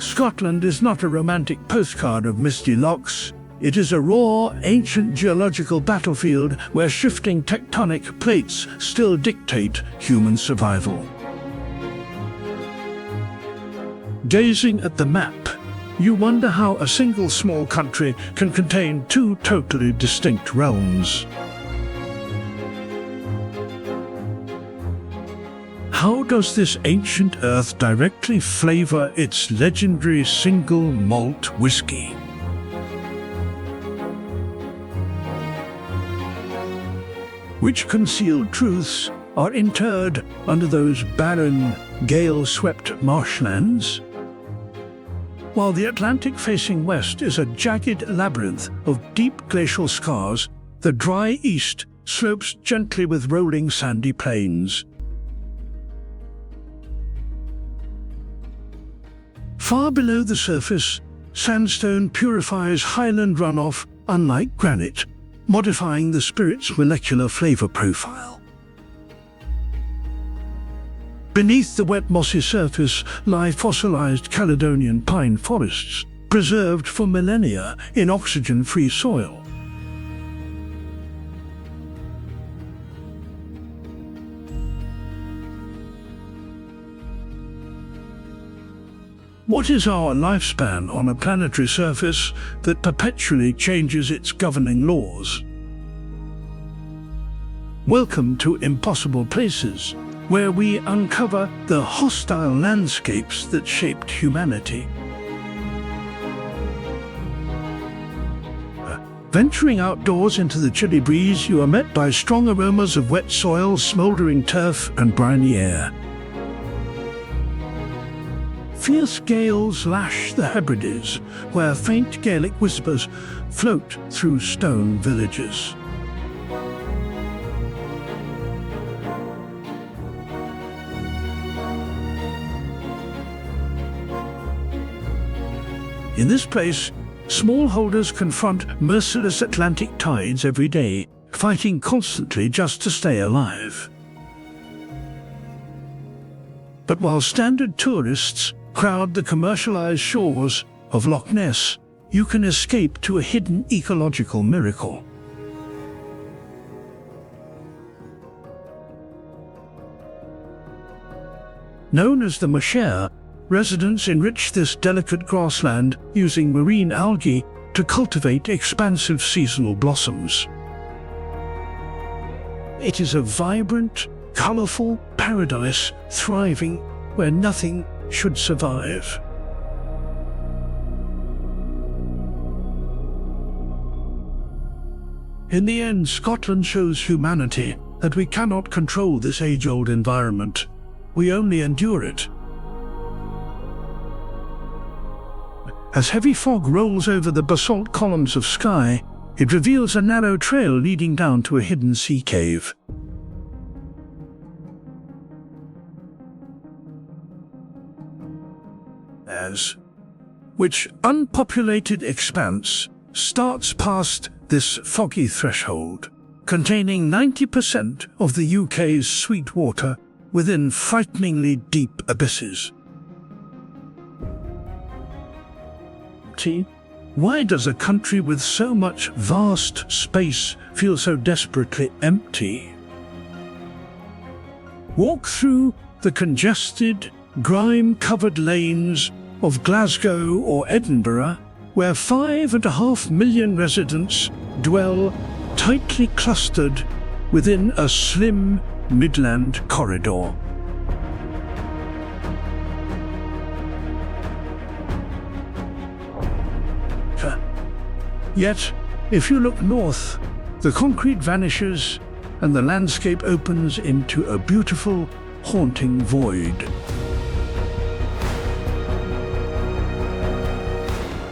Scotland is not a romantic postcard of misty lochs. It is a raw, ancient geological battlefield where shifting tectonic plates still dictate human survival. Gazing at the map, you wonder how a single small country can contain two totally distinct realms. How does this ancient earth directly flavor its legendary single malt whiskey? Which concealed truths are interred under those barren, gale-swept marshlands? While the Atlantic facing west is a jagged labyrinth of deep glacial scars, the dry east slopes gently with rolling sandy plains. Far below the surface, sandstone purifies highland runoff unlike granite, modifying the spirit's molecular flavor profile. Beneath the wet mossy surface lie fossilized Caledonian pine forests, preserved for millennia in oxygen-free soil. What is our lifespan on a planetary surface that perpetually changes its governing laws? Welcome to Impossible Places, where we uncover the hostile landscapes that shaped humanity. Venturing outdoors into the chilly breeze, you are met by strong aromas of wet soil, smouldering turf, and briny air. Fierce gales lash the Hebrides, where faint Gaelic whispers float through stone villages. In this place, smallholders confront merciless Atlantic tides every day, fighting constantly just to stay alive. But while standard tourists crowd the commercialized shores of Loch Ness, you can escape to a hidden ecological miracle. Known as the Mashare, residents enrich this delicate grassland using marine algae to cultivate expansive seasonal blossoms. It is a vibrant, colorful paradise thriving where nothing should survive. In the end, Scotland shows humanity that we cannot control this age-old environment. We only endure it. As heavy fog rolls over the basalt columns of Skye, it reveals a narrow trail leading down to a hidden sea cave. Which unpopulated expanse starts past this foggy threshold, containing 90% of the UK's sweet water within frighteningly deep abysses. Why does a country with so much vast space feel so desperately empty? Walk through the congested, grime-covered lanes of Glasgow or Edinburgh, where 5.5 million residents dwell tightly clustered within a slim midland corridor. Yet, if you look north, the concrete vanishes and the landscape opens into a beautiful, haunting void.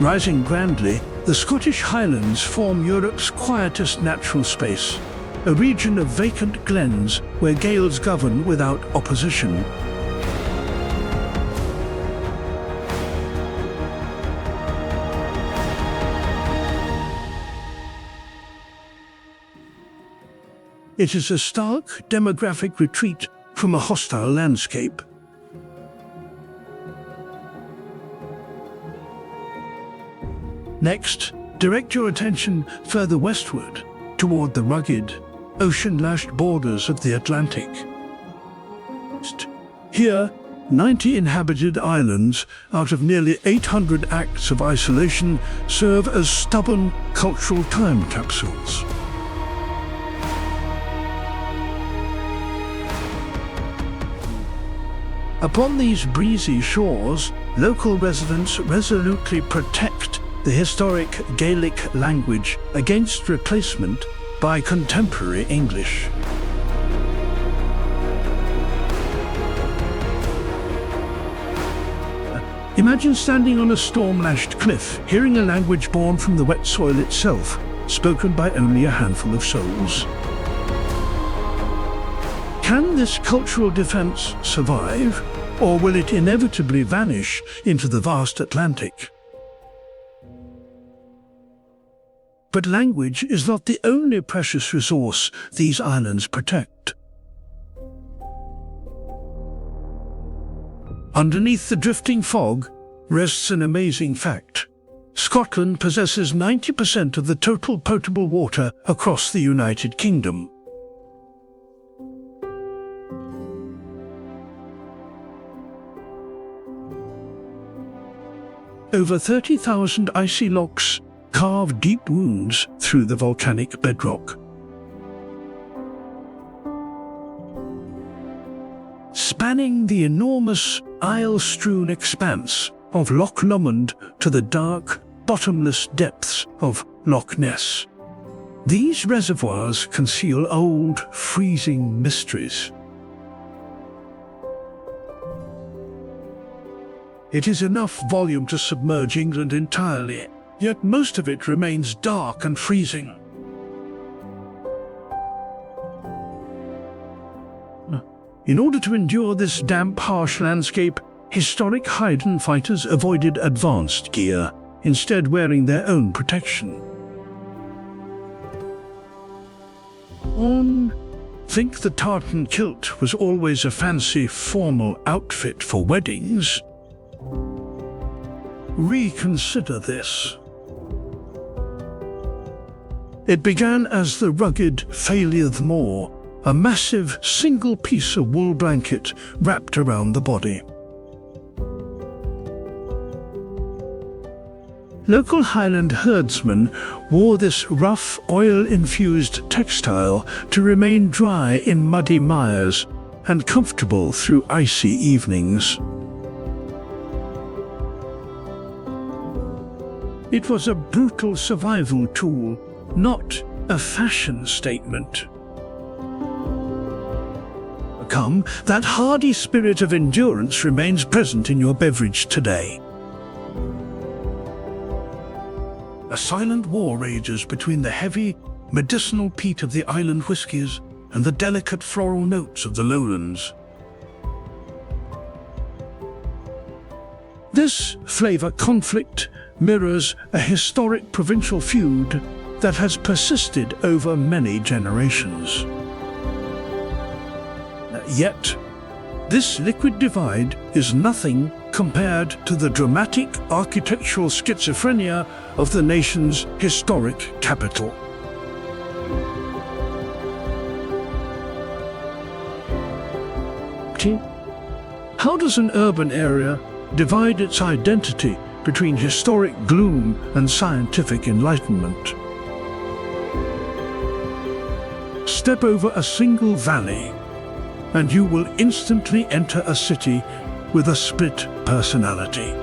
Rising grandly, the Scottish Highlands form Europe's quietest natural space, a region of vacant glens where gales govern without opposition. It is a stark demographic retreat from a hostile landscape. Next, direct your attention further westward, toward the rugged, ocean-lashed borders of the Atlantic. Here, 90 inhabited islands out of nearly 800 acts of isolation serve as stubborn cultural time capsules. Upon these breezy shores, local residents resolutely protect the historic Gaelic language against replacement by contemporary English. Imagine standing on a storm-lashed cliff, hearing a language born from the wet soil itself, spoken by only a handful of souls. Can this cultural defense survive, or will it inevitably vanish into the vast Atlantic? But language is not the only precious resource these islands protect. Underneath the drifting fog rests an amazing fact. Scotland possesses 90% of the total potable water across the United Kingdom. Over 30,000 icy lochs carve deep wounds through the volcanic bedrock. Spanning the enormous isle-strewn expanse of Loch Lomond to the dark, bottomless depths of Loch Ness. These reservoirs conceal old, freezing mysteries. It is enough volume to submerge England entirely, yet most of it remains dark and freezing. In order to endure this damp, harsh landscape, historic Highland fighters avoided advanced gear, instead wearing their own protection. Think the tartan kilt was always a fancy, formal outfit for weddings? Reconsider this. It began as the rugged Faileath Moor, a massive single piece of wool blanket wrapped around the body. Local Highland herdsmen wore this rough, oil-infused textile to remain dry in muddy mires and comfortable through icy evenings. It was a brutal survival tool, not a fashion statement. That hardy spirit of endurance remains present in your beverage today. A silent war rages between the heavy, medicinal peat of the island whiskies and the delicate floral notes of the lowlands. This flavor conflict mirrors a historic provincial feud that has persisted over many generations. Yet, this liquid divide is nothing compared to the dramatic architectural schizophrenia of the nation's historic capital. How does an urban area divide its identity between historic gloom and scientific enlightenment? Step over a single valley, and you will instantly enter a city with a split personality.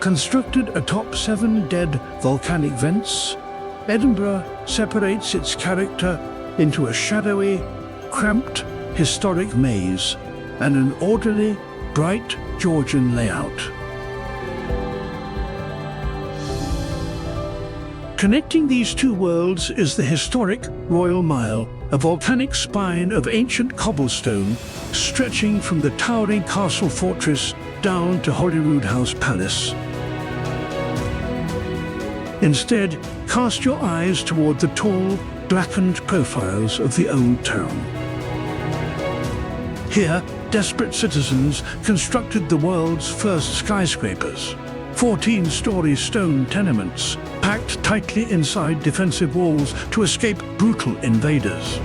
Constructed atop 7 dead volcanic vents, Edinburgh separates its character into a shadowy, cramped, historic maze and an orderly, bright Georgian layout. Connecting these two worlds is the historic Royal Mile, a volcanic spine of ancient cobblestone stretching from the towering castle fortress down to Holyrood House Palace. Instead, cast your eyes toward the tall, blackened profiles of the old town. Here, desperate citizens constructed the world's first skyscrapers, 14-story stone tenements, packed tightly inside defensive walls to escape brutal invaders.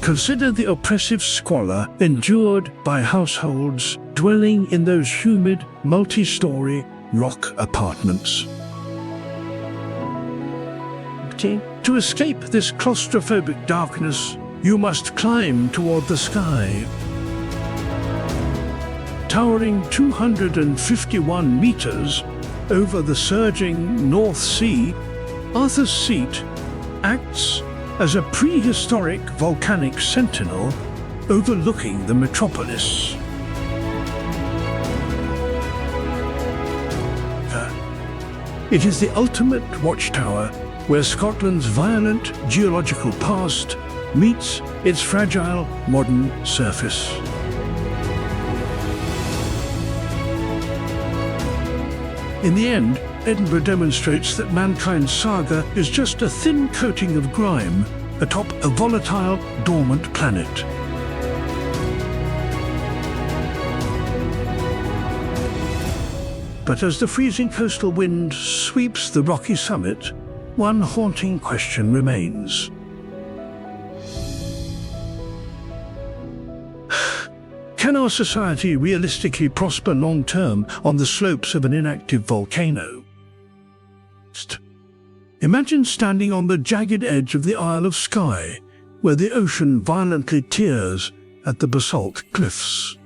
Consider the oppressive squalor endured by households dwelling in those humid, multi-story rock apartments. To escape this claustrophobic darkness, you must climb toward the sky. Towering 251 meters over the surging North Sea, Arthur's Seat acts as a prehistoric volcanic sentinel overlooking the metropolis. It is the ultimate watchtower where Scotland's violent geological past meets its fragile modern surface. In the end, Edinburgh demonstrates that mankind's saga is just a thin coating of grime atop a volatile, dormant planet. But as the freezing coastal wind sweeps the rocky summit, one haunting question remains. Can our society realistically prosper long-term on the slopes of an inactive volcano? Imagine standing on the jagged edge of the Isle of Skye, where the ocean violently tears at the basalt cliffs.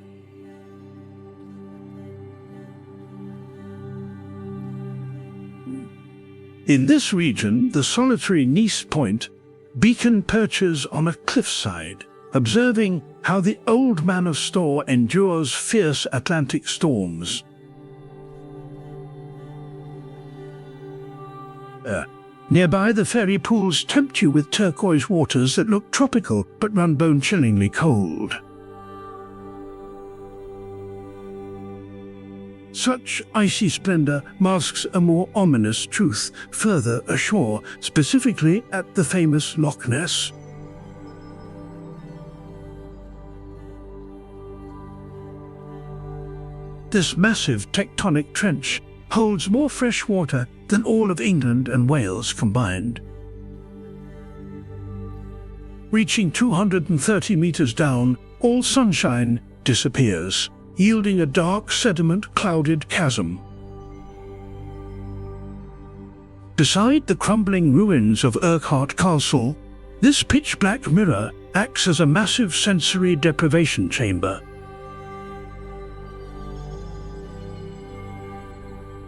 In this region, the solitary Nevis Point beacon perches on a cliffside, observing how the Old Man of Storr endures fierce Atlantic storms. Nearby, the fairy pools tempt you with turquoise waters that look tropical but run bone-chillingly cold. Such icy splendor masks a more ominous truth further ashore, specifically at the famous Loch Ness. This massive tectonic trench holds more fresh water than all of England and Wales combined. Reaching 230 meters down, all sunshine disappears, yielding a dark, sediment-clouded chasm. Beside the crumbling ruins of Urquhart Castle, this pitch-black mirror acts as a massive sensory deprivation chamber.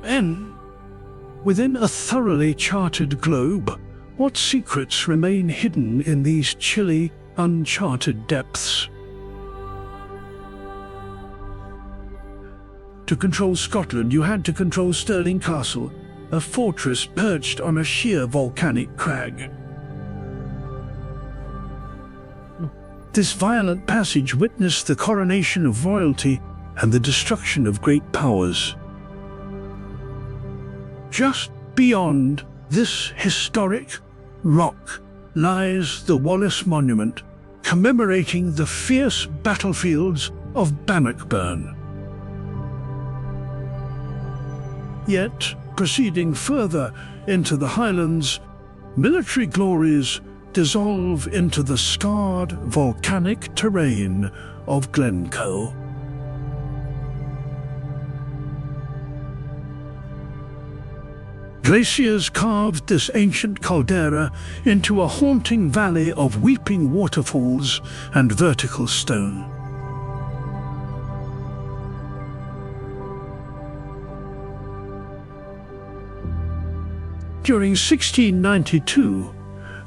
And within a thoroughly charted globe, what secrets remain hidden in these chilly, uncharted depths? To control Scotland, you had to control Stirling Castle, a fortress perched on a sheer volcanic crag. This violent passage witnessed the coronation of royalty and the destruction of great powers. Just beyond this historic rock lies the Wallace Monument, commemorating the fierce battlefields of Bannockburn. Yet, proceeding further into the Highlands, military glories dissolve into the scarred volcanic terrain of Glencoe. Glaciers carved this ancient caldera into a haunting valley of weeping waterfalls and vertical stone. During 1692,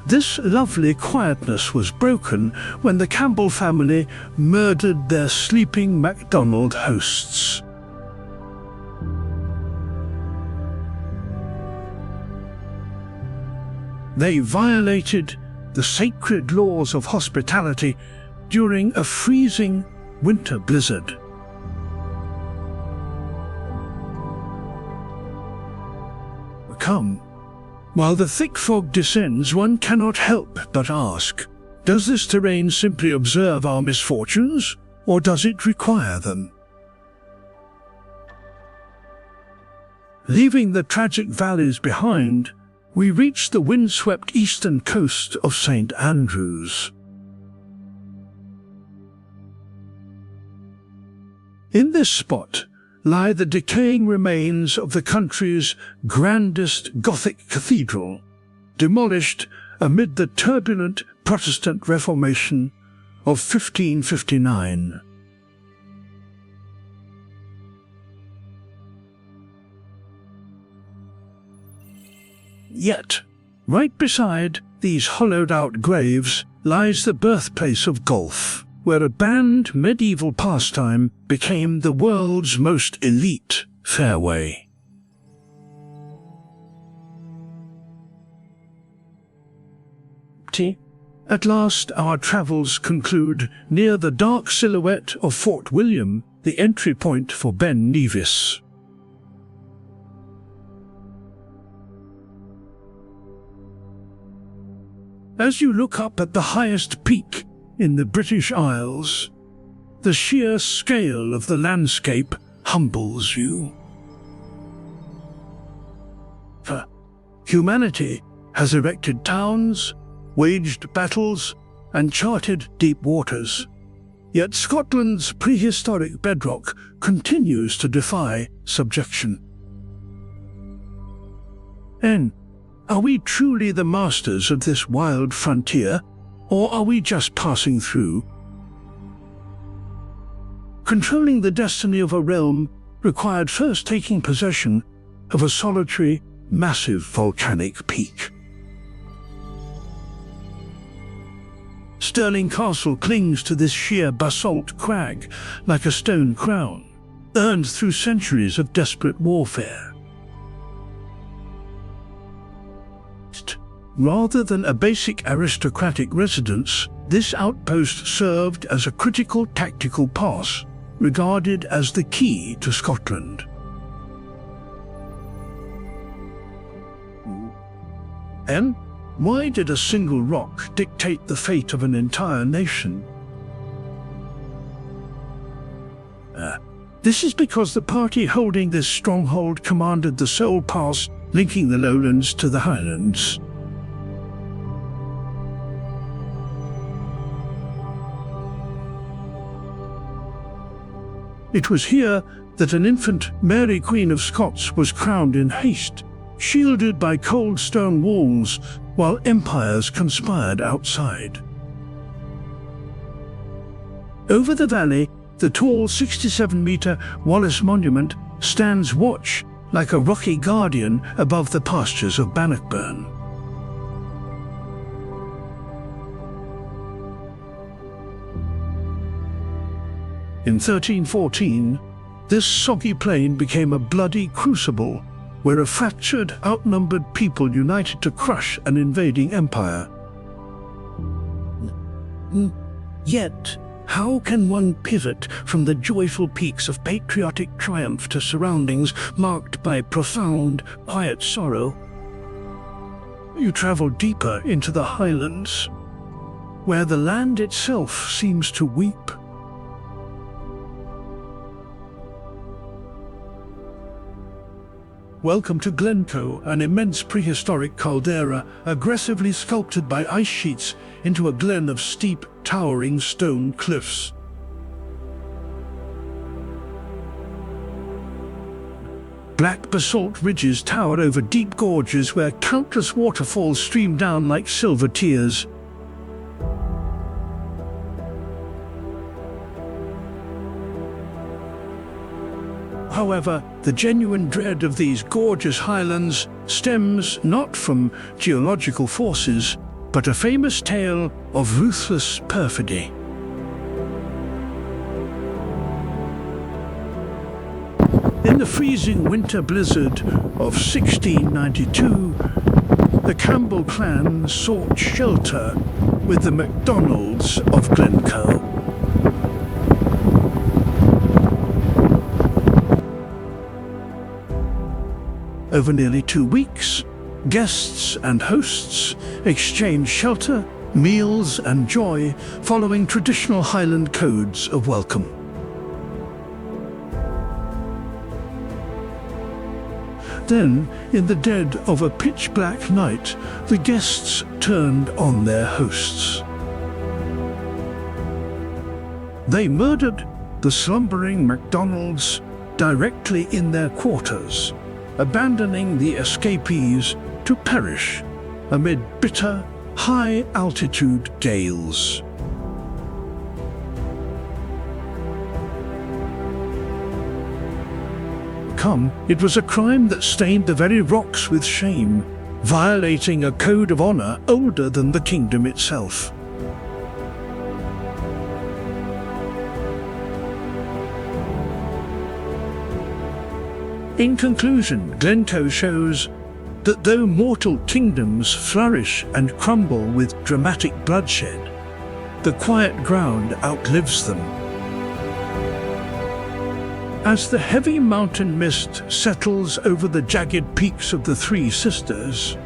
this lovely quietness was broken when the Campbell family murdered their sleeping MacDonald hosts. They violated the sacred laws of hospitality during a freezing winter blizzard. Come, While the thick fog descends, one cannot help but ask, does this terrain simply observe our misfortunes, or does it require them? Leaving the tragic valleys behind, we reach the windswept eastern coast of St. Andrews. In this spot lie the decaying remains of the country's grandest Gothic cathedral, demolished amid the turbulent Protestant Reformation of 1559. Yet, right beside these hollowed-out graves lies the birthplace of golf, where a banned medieval pastime became the world's most elite fairway. At last our travels conclude near the dark silhouette of Fort William, the entry point for Ben Nevis. As you look up at the highest peak in the British Isles, the sheer scale of the landscape humbles you. For humanity has erected towns, waged battles, and charted deep waters. Yet Scotland's prehistoric bedrock continues to defy subjection. Are we truly the masters of this wild frontier, or are we just passing through? Controlling the destiny of a realm required first taking possession of a solitary, massive volcanic peak. Stirling Castle clings to this sheer basalt crag like a stone crown, earned through centuries of desperate warfare. Rather than a basic aristocratic residence, this outpost served as a critical tactical pass, regarded as the key to Scotland. And why did a single rock dictate the fate of an entire nation? This is because the party holding this stronghold commanded the sole pass linking the lowlands to the Highlands. It was here that an infant Mary Queen of Scots was crowned in haste, shielded by cold stone walls, while empires conspired outside. Over the valley, the tall 67-metre Wallace Monument stands watch like a rocky guardian above the pastures of Bannockburn. In 1314, this soggy plain became a bloody crucible where a fractured, outnumbered people united to crush an invading empire. Yet, how can one pivot from the joyful peaks of patriotic triumph to surroundings marked by profound, quiet sorrow? You travel deeper into the Highlands, where the land itself seems to weep. Welcome to Glencoe, an immense prehistoric caldera aggressively sculpted by ice sheets into a glen of steep, towering stone cliffs. Black basalt ridges tower over deep gorges where countless waterfalls stream down like silver tears. However, the genuine dread of these gorgeous highlands stems not from geological forces, but a famous tale of ruthless perfidy. In the freezing winter blizzard of 1692, the Campbell clan sought shelter with the MacDonalds of Glencoe. Over nearly 2 weeks, guests and hosts exchange shelter, meals and joy following traditional Highland codes of welcome. Then, in the dead of a pitch-black night, the guests turned on their hosts. They murdered the slumbering MacDonalds directly in their quarters, abandoning the escapees to perish amid bitter, high-altitude gales. It was a crime that stained the very rocks with shame, violating a code of honor older than the kingdom itself. In conclusion, Glencoe shows that though mortal kingdoms flourish and crumble with dramatic bloodshed, the quiet ground outlives them. As the heavy mountain mist settles over the jagged peaks of the Three Sisters,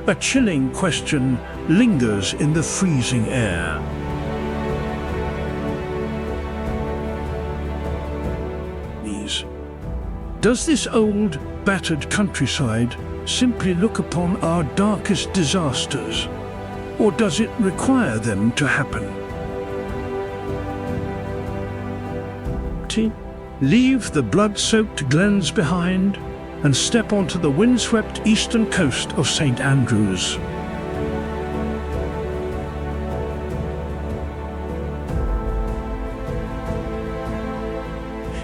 a chilling question lingers in the freezing air. Does this old, battered countryside simply look upon our darkest disasters, or does it require them to happen? Leave the blood-soaked glens behind and step onto the windswept eastern coast of St. Andrews.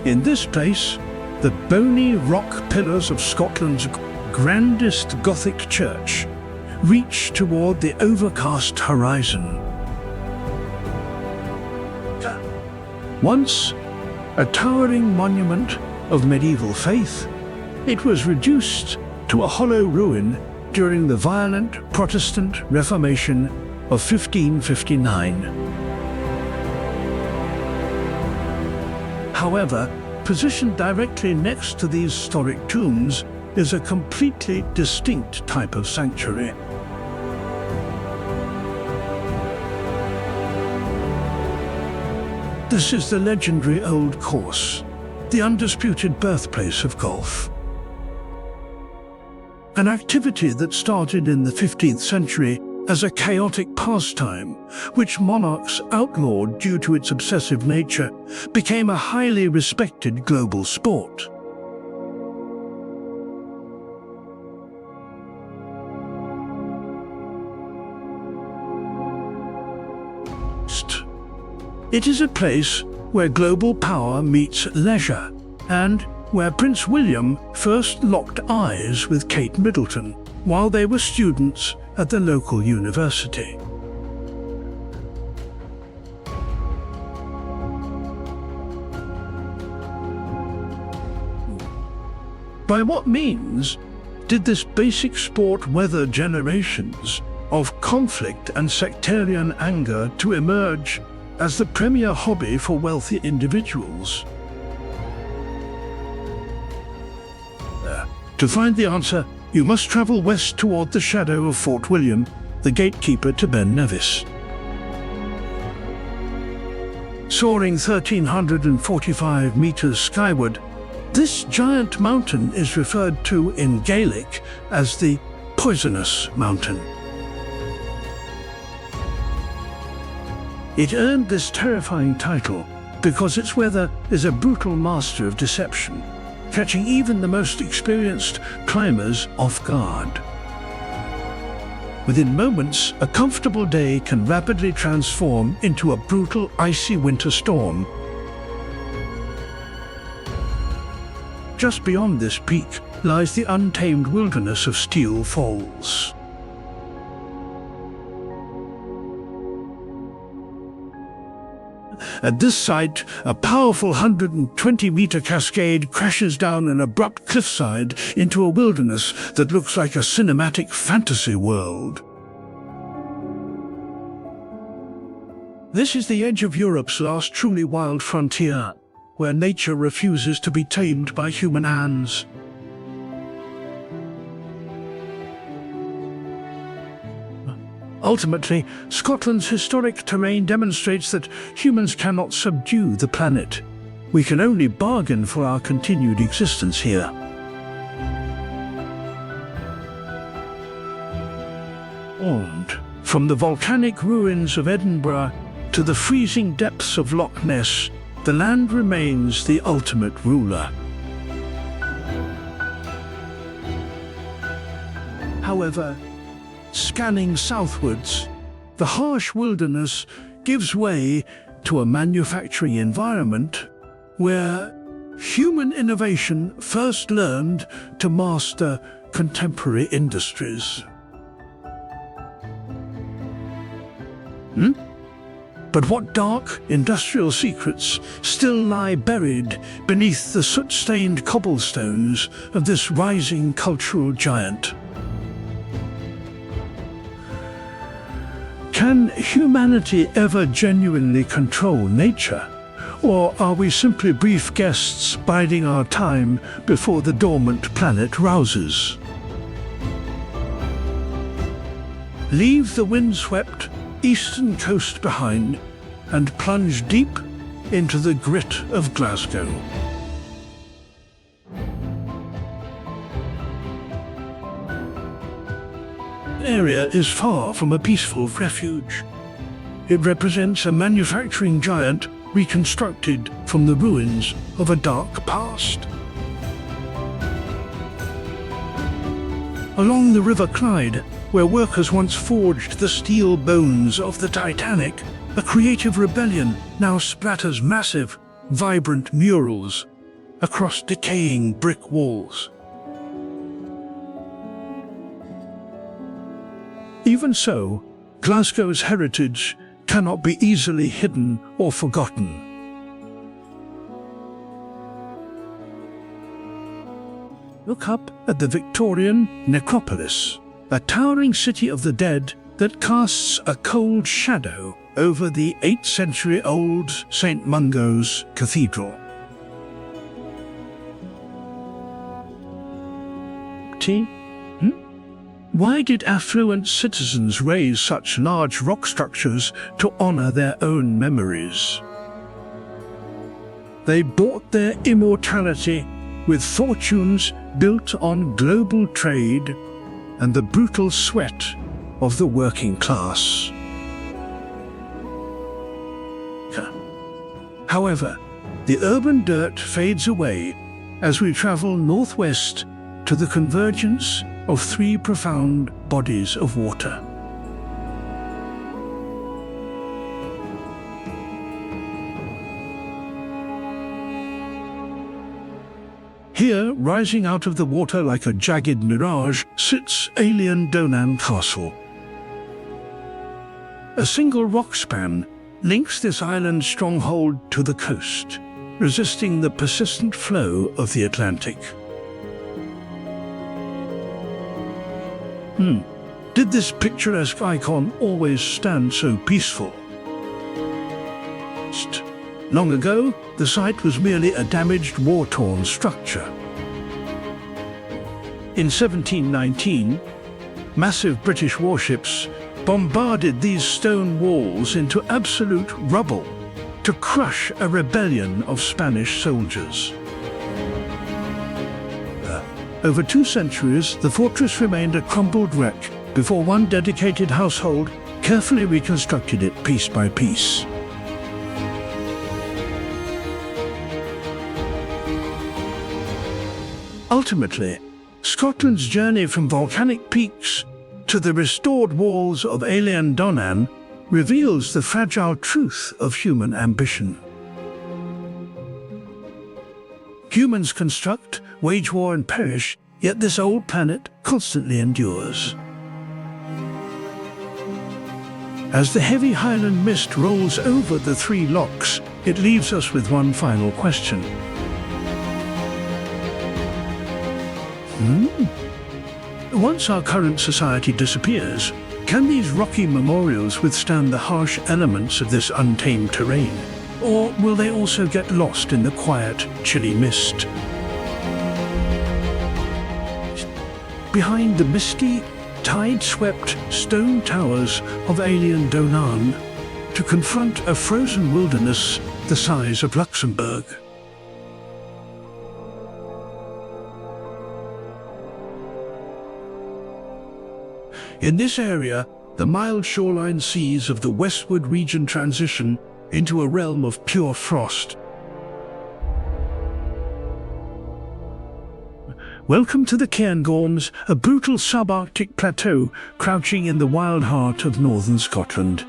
In this place, the bony rock pillars of Scotland's grandest Gothic church reach toward the overcast horizon. Once a towering monument of medieval faith, it was reduced to a hollow ruin during the violent Protestant Reformation of 1559. However, positioned directly next to these historic tombs is a completely distinct type of sanctuary. This is the legendary Old Course, the undisputed birthplace of golf. An activity that started in the 15th century as a chaotic pastime, which monarchs outlawed due to its obsessive nature, became a highly respected global sport. It is a place where global power meets leisure, and where Prince William first locked eyes with Kate Middleton while they were students at the local university. By what means did this basic sport weather generations of conflict and sectarian anger to emerge as the premier hobby for wealthy individuals? To find the answer, you must travel west toward the shadow of Fort William, the gatekeeper to Ben Nevis. Soaring 1,345 meters skyward, this giant mountain is referred to in Gaelic as the Poisonous Mountain. It earned this terrifying title because its weather is a brutal master of deception, catching even the most experienced climbers off guard. Within moments, a comfortable day can rapidly transform into a brutal, icy winter storm. Just beyond this peak lies the untamed wilderness of Steel Falls. At this site, a powerful 120-meter cascade crashes down an abrupt cliffside into a wilderness that looks like a cinematic fantasy world. This is the edge of Europe's last truly wild frontier, where nature refuses to be tamed by human hands. Ultimately, Scotland's historic terrain demonstrates that humans cannot subdue the planet. We can only bargain for our continued existence here. And from the volcanic ruins of Edinburgh to the freezing depths of Loch Ness, the land remains the ultimate ruler. However, scanning southwards, the harsh wilderness gives way to a manufacturing environment where human innovation first learned to master contemporary industries. But what dark industrial secrets still lie buried beneath the soot-stained cobblestones of this rising cultural giant? Can humanity ever genuinely control nature? Or are we simply brief guests biding our time before the dormant planet rouses? Leave the windswept eastern coast behind and plunge deep into the grit of Glasgow. The area is far from a peaceful refuge. It represents a manufacturing giant reconstructed from the ruins of a dark past. Along the River Clyde, where workers once forged the steel bones of the Titanic, a creative rebellion now splatters massive, vibrant murals across decaying brick walls. Even so, Glasgow's heritage cannot be easily hidden or forgotten. Look up at the Victorian necropolis, a towering city of the dead that casts a cold shadow over the 8th century-old St. Mungo's Cathedral. Why did affluent citizens raise such large rock structures to honor their own memories? They bought their immortality with fortunes built on global trade and the brutal sweat of the working class. However, the urban dirt fades away as we travel northwest to the convergence of 3 profound bodies of water. Here, rising out of the water like a jagged mirage, sits Eilean Donan Castle. A single rock span links this island stronghold to the coast, resisting the persistent flow of the Atlantic. Did this picturesque icon always stand so peaceful? Long ago, the site was merely a damaged, war-torn structure. In 1719, massive British warships bombarded these stone walls into absolute rubble to crush a rebellion of Spanish soldiers. Over 2 centuries, the fortress remained a crumbled wreck before one dedicated household carefully reconstructed it piece by piece. Ultimately, Scotland's journey from volcanic peaks to the restored walls of Eilean Donan reveals the fragile truth of human ambition. Humans construct, wage war and perish, yet this old planet constantly endures. As the heavy Highland mist rolls over the 3 lochs, it leaves us with one final question. Once our current society disappears, can these rocky memorials withstand the harsh elements of this untamed terrain? Or will they also get lost in the quiet, chilly mist? Behind the misty, tide-swept stone towers of Eilean Donan to confront a frozen wilderness the size of Luxembourg. In this area, the mild shoreline seas of the westward region transition into a realm of pure frost. Welcome to the Cairngorms, a brutal subarctic plateau crouching in the wild heart of northern Scotland.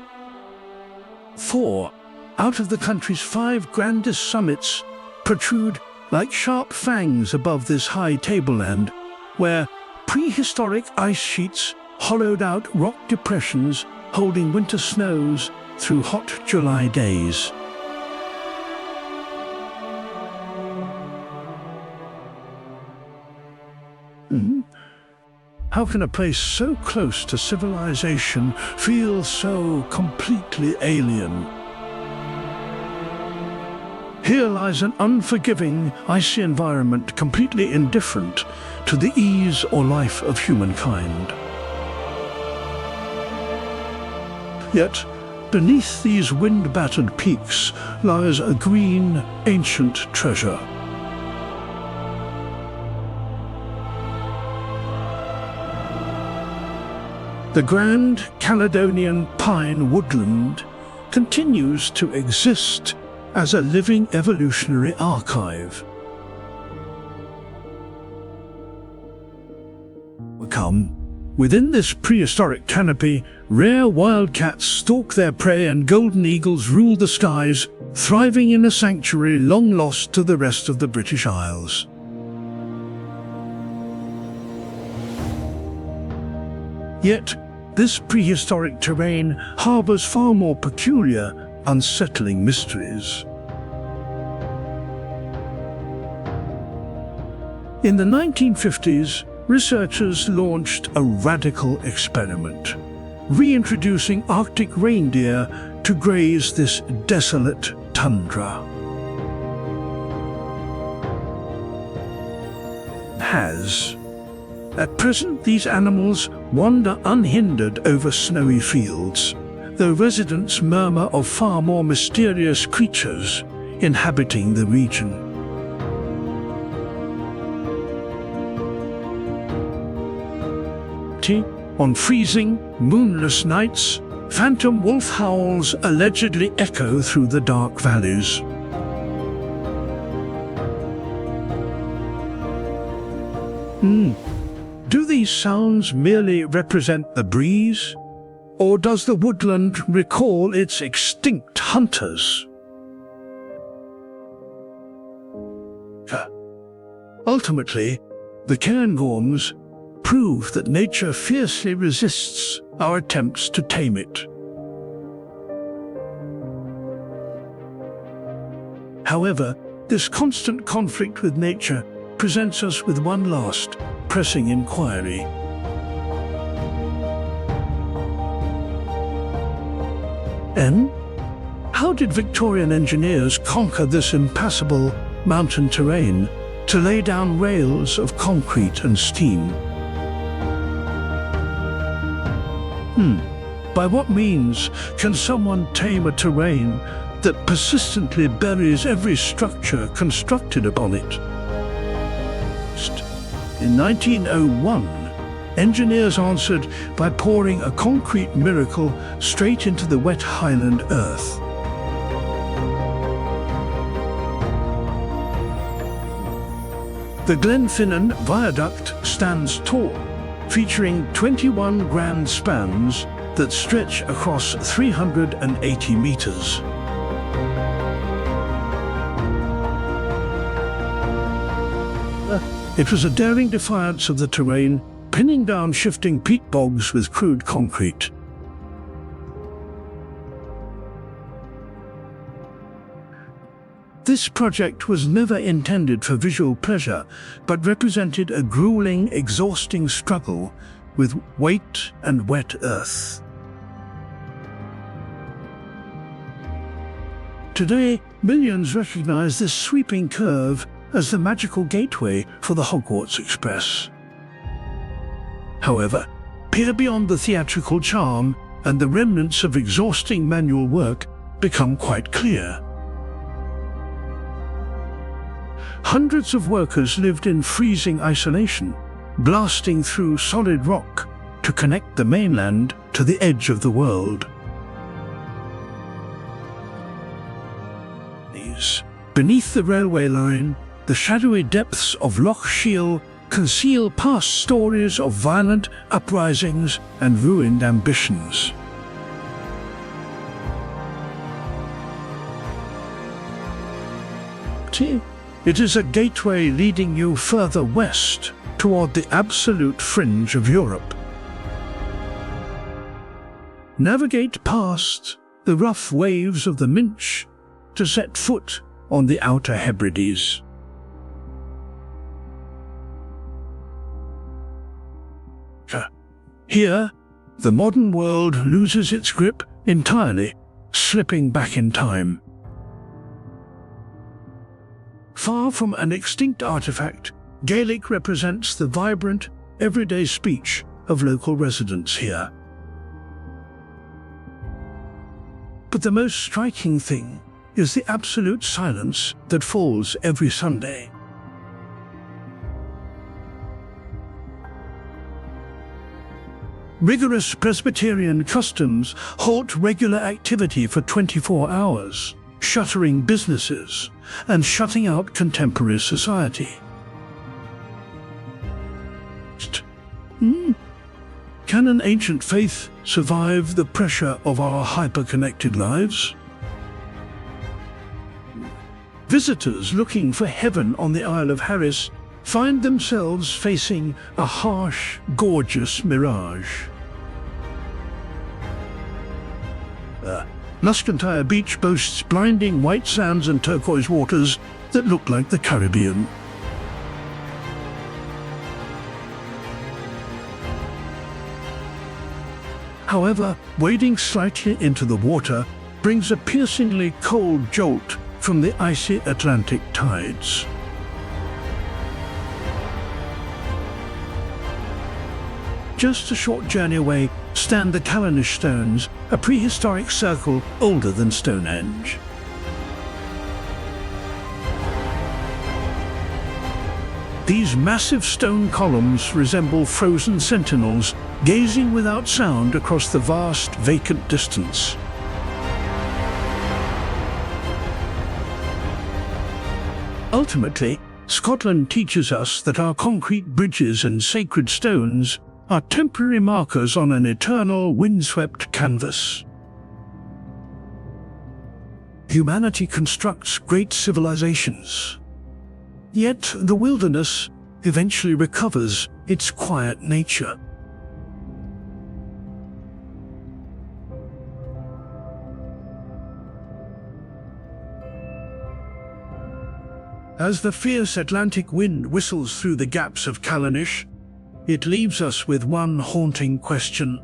4 out of the country's 5 grandest summits protrude like sharp fangs above this high tableland, where prehistoric ice sheets hollowed out rock depressions holding winter snows through hot July days. How can a place so close to civilization feel so completely alien? Here lies an unforgiving, icy environment completely indifferent to the ease or life of humankind. Yet, beneath these wind-battered peaks lies a green, ancient treasure. The Grand Caledonian pine woodland continues to exist as a living evolutionary archive. Within this prehistoric canopy, rare wildcats stalk their prey and golden eagles rule the skies, thriving in a sanctuary long lost to the rest of the British Isles. Yet, this prehistoric terrain harbors far more peculiar, unsettling mysteries. In the 1950s, researchers launched a radical experiment, reintroducing Arctic reindeer to graze this desolate tundra. At present, these animals wander unhindered over snowy fields, though residents murmur of far more mysterious creatures inhabiting the region. On freezing, moonless nights, phantom wolf howls allegedly echo through the dark valleys. Do these sounds merely represent the breeze? Or does the woodland recall its extinct hunters? Ultimately, the Cairngorms prove that nature fiercely resists our attempts to tame it. However, this constant conflict with nature presents us with one last, pressing inquiry. How did Victorian engineers conquer this impassable mountain terrain to lay down rails of concrete and steam? By what means can someone tame a terrain that persistently buries every structure constructed upon it? In 1901, engineers answered by pouring a concrete miracle straight into the wet Highland earth. The Glenfinnan Viaduct stands tall, featuring 21 grand spans that stretch across 380 meters. It was a daring defiance of the terrain, pinning down shifting peat bogs with crude concrete. This project was never intended for visual pleasure, but represented a grueling, exhausting struggle with weight and wet earth. Today, millions recognize this sweeping curve as the magical gateway for the Hogwarts Express. However, peer beyond the theatrical charm, and the remnants of exhausting manual work become quite clear. Hundreds of workers lived in freezing isolation, blasting through solid rock to connect the mainland to the edge of the world. Beneath the railway line, the shadowy depths of Loch Lomond conceal past stories of violent uprisings and ruined ambitions. It is a gateway leading you further west toward the absolute fringe of Europe. Navigate past the rough waves of the Minch to set foot on the Outer Hebrides. Here, the modern world loses its grip entirely, slipping back in time. Far from an extinct artifact, Gaelic represents the vibrant, everyday speech of local residents here. But the most striking thing is the absolute silence that falls every Sunday. Rigorous Presbyterian customs halt regular activity for 24 hours, shuttering businesses and shutting out contemporary society. Can an ancient faith survive the pressure of our hyper-connected lives? Visitors looking for heaven on the Isle of Harris find themselves facing a harsh, gorgeous mirage. Muscantire Beach boasts blinding white sands and turquoise waters that look like the Caribbean. However, wading slightly into the water brings a piercingly cold jolt from the icy Atlantic tides. Just a short journey away stand the Callanish Stones, a prehistoric circle older than Stonehenge. These massive stone columns resemble frozen sentinels, gazing without sound across the vast, vacant distance. Ultimately, Scotland teaches us that our concrete bridges and sacred stones are temporary markers on an eternal, windswept canvas. Humanity constructs great civilizations. Yet the wilderness eventually recovers its quiet nature. As the fierce Atlantic wind whistles through the gaps of Callanish, it leaves us with one haunting question.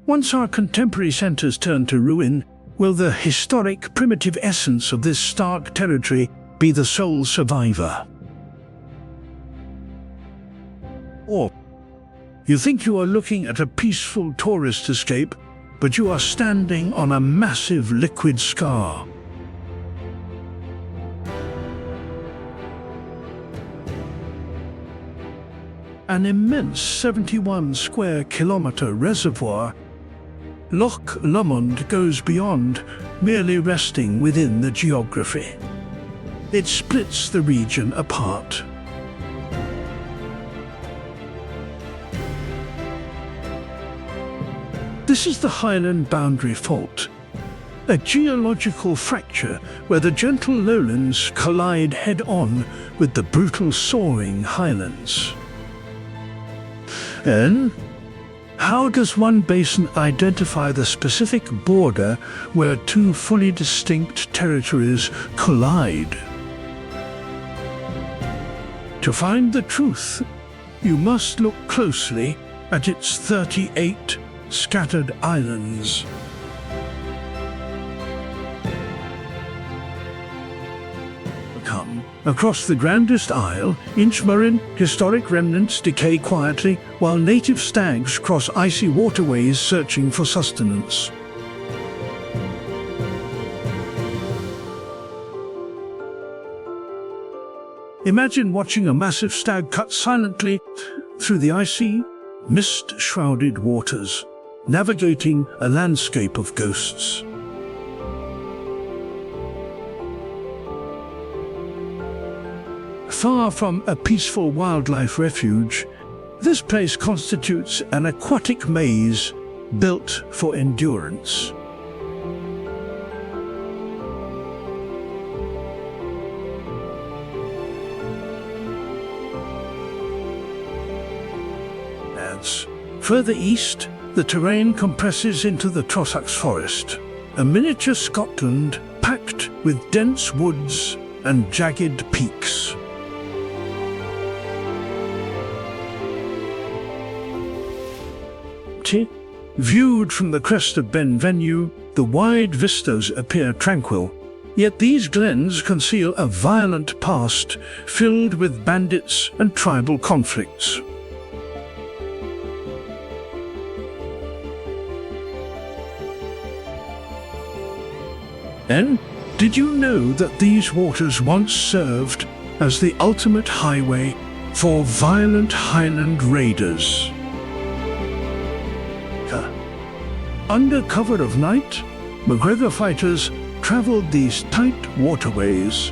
Once our contemporary centres turn to ruin, will the historic, primitive essence of this stark territory be the sole survivor? Or you think you are looking at a peaceful tourist escape, but you are standing on a massive liquid scar. An immense 71 square kilometre reservoir, Loch Lomond goes beyond merely resting within the geography. It splits the region apart. This is the Highland boundary fault, a geological fracture where the gentle lowlands collide head-on with the brutal soaring Highlands. And how does one basin identify the specific border where two fully distinct territories collide? To find the truth, you must look closely at its 38 scattered islands. Come. Across the grandest isle, Inchmurrin, historic remnants decay quietly, while native stags cross icy waterways searching for sustenance. Imagine watching a massive stag cut silently through the icy, mist-shrouded waters, navigating a landscape of ghosts. Far from a peaceful wildlife refuge, this place constitutes an aquatic maze built for endurance. Further east, the terrain compresses into the Trossachs Forest, a miniature Scotland packed with dense woods and jagged peaks. Viewed from the crest of Ben Venue, the wide vistas appear tranquil, yet these glens conceal a violent past filled with bandits and tribal conflicts. And did you know that these waters once served as the ultimate highway for violent Highland raiders? Under cover of night, MacGregor fighters traveled these tight waterways,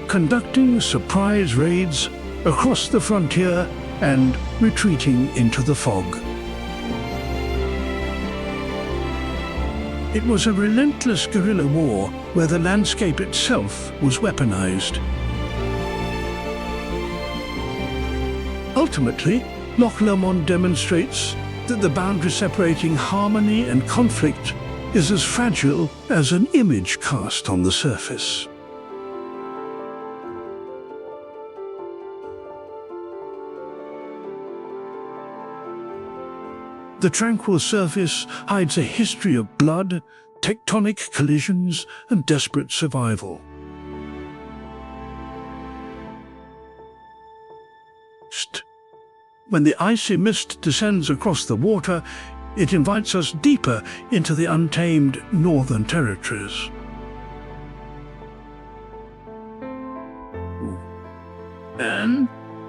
conducting surprise raids across the frontier and retreating into the fog. It was a relentless guerrilla war where the landscape itself was weaponized. Ultimately, Loch Lomond demonstrates that the boundary separating harmony and conflict is as fragile as an image cast on the surface. The tranquil surface hides a history of blood, tectonic collisions, and desperate survival. When the icy mist descends across the water, it invites us deeper into the untamed Northern Territories.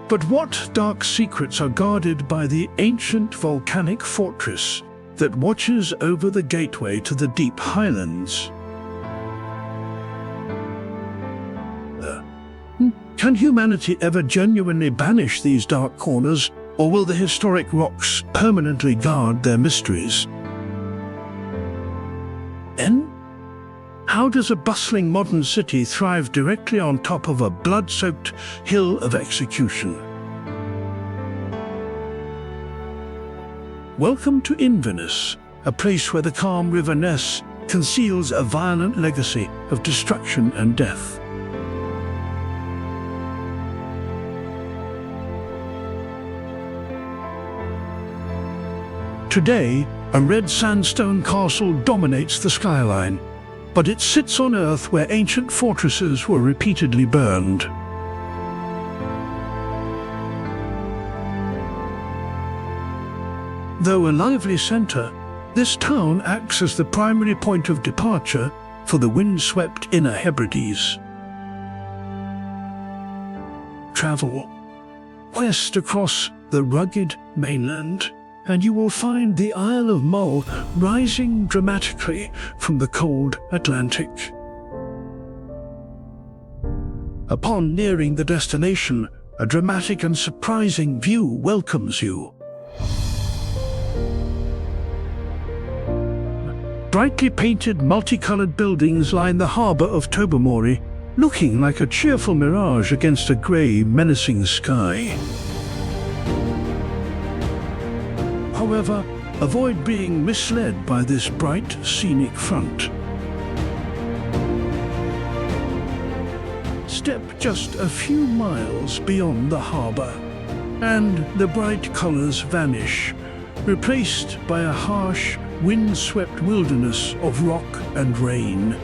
But what dark secrets are guarded by the ancient volcanic fortress that watches over the gateway to the deep Highlands? Can humanity ever genuinely banish these dark corners, or will the historic rocks permanently guard their mysteries? And how does a bustling modern city thrive directly on top of a blood-soaked hill of execution? Welcome to Inverness, a place where the calm River Ness conceals a violent legacy of destruction and death. Today, a red sandstone castle dominates the skyline, but it sits on earth where ancient fortresses were repeatedly burned. Though a lively centre, this town acts as the primary point of departure for the wind-swept Inner Hebrides. Travel west across the rugged mainland, and you will find the Isle of Mull rising dramatically from the cold Atlantic. Upon nearing the destination, a dramatic and surprising view welcomes you. Brightly painted, multicolored buildings line the harbour of Tobermory, looking like a cheerful mirage against a grey, menacing sky. However, avoid being misled by this bright, scenic front. Step just a few miles beyond the harbour, and the bright colours vanish, replaced by a harsh, wind-swept wilderness of rock and rain.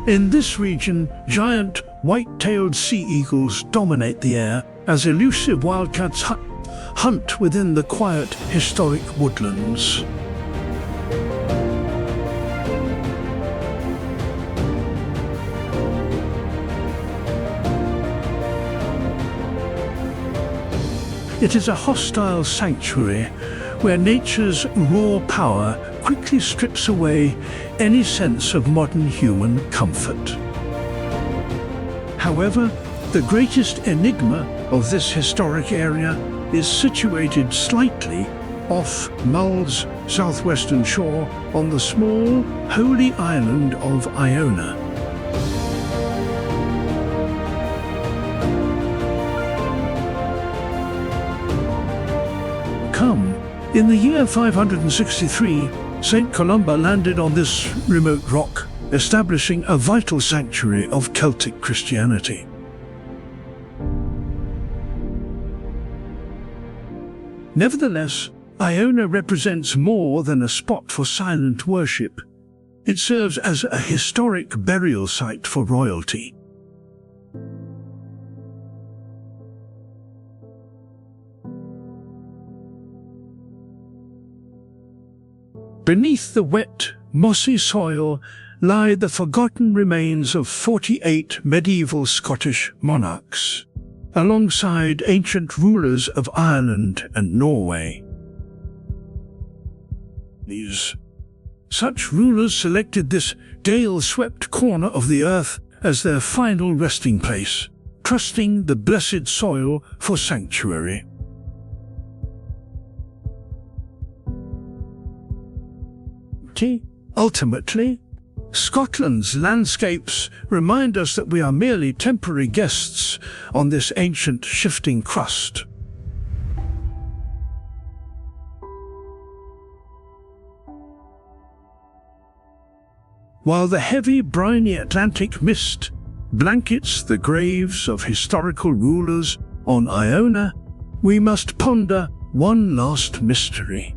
In this region, giant white-tailed sea eagles dominate the air as elusive wildcats hunt within the quiet, historic woodlands. It is a hostile sanctuary where nature's raw power quickly strips away any sense of modern human comfort. However, the greatest enigma of this historic area is situated slightly off Mull's southwestern shore on the small, holy island of Iona. In the year 563, St. Columba landed on this remote rock, establishing a vital sanctuary of Celtic Christianity. Nevertheless, Iona represents more than a spot for silent worship. It serves as a historic burial site for royalty. Beneath the wet, mossy soil lie the forgotten remains of 48 medieval Scottish monarchs, alongside ancient rulers of Ireland and Norway. Such rulers selected this gale-swept corner of the earth as their final resting place, trusting the blessed soil for sanctuary. Ultimately, Scotland's landscapes remind us that we are merely temporary guests on this ancient shifting crust. While the heavy, briny Atlantic mist blankets the graves of historical rulers on Iona, we must ponder one last mystery.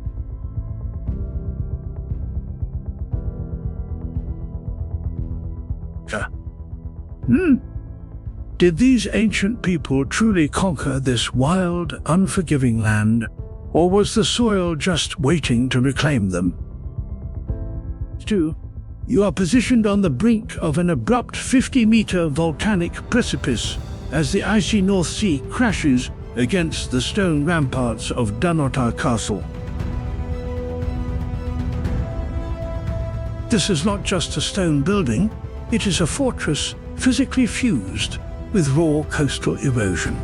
Did these ancient people truly conquer this wild, unforgiving land, or was the soil just waiting to reclaim them? 2. You are positioned on the brink of an abrupt 50-meter volcanic precipice as the icy North Sea crashes against the stone ramparts of Donan Castle. This is not just a stone building, it is a fortress physically fused with raw coastal erosion.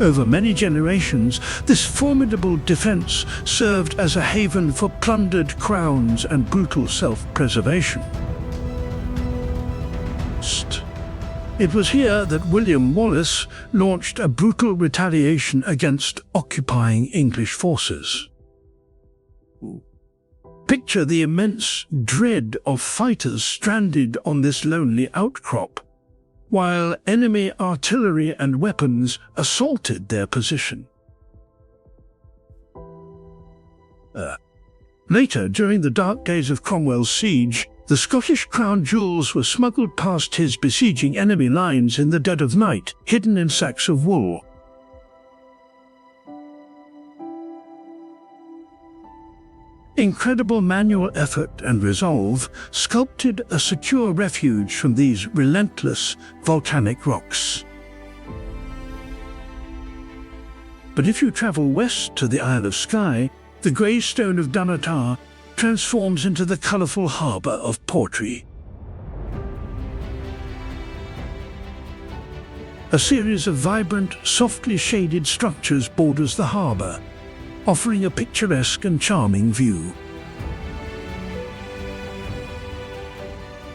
Over many generations, this formidable defense served as a haven for plundered crowns and brutal self-preservation. It was here that William Wallace launched a brutal retaliation against occupying English forces. Picture the immense dread of fighters stranded on this lonely outcrop, while enemy artillery and weapons assaulted their position. Later, during the dark days of Cromwell's siege, the Scottish crown jewels were smuggled past his besieging enemy lines in the dead of night, hidden in sacks of wool. Incredible manual effort and resolve sculpted a secure refuge from these relentless volcanic rocks. But if you travel west to the Isle of Skye, the grey stone of Donan transforms into the colourful harbour of Portree. A series of vibrant, softly shaded structures borders the harbour, offering a picturesque and charming view.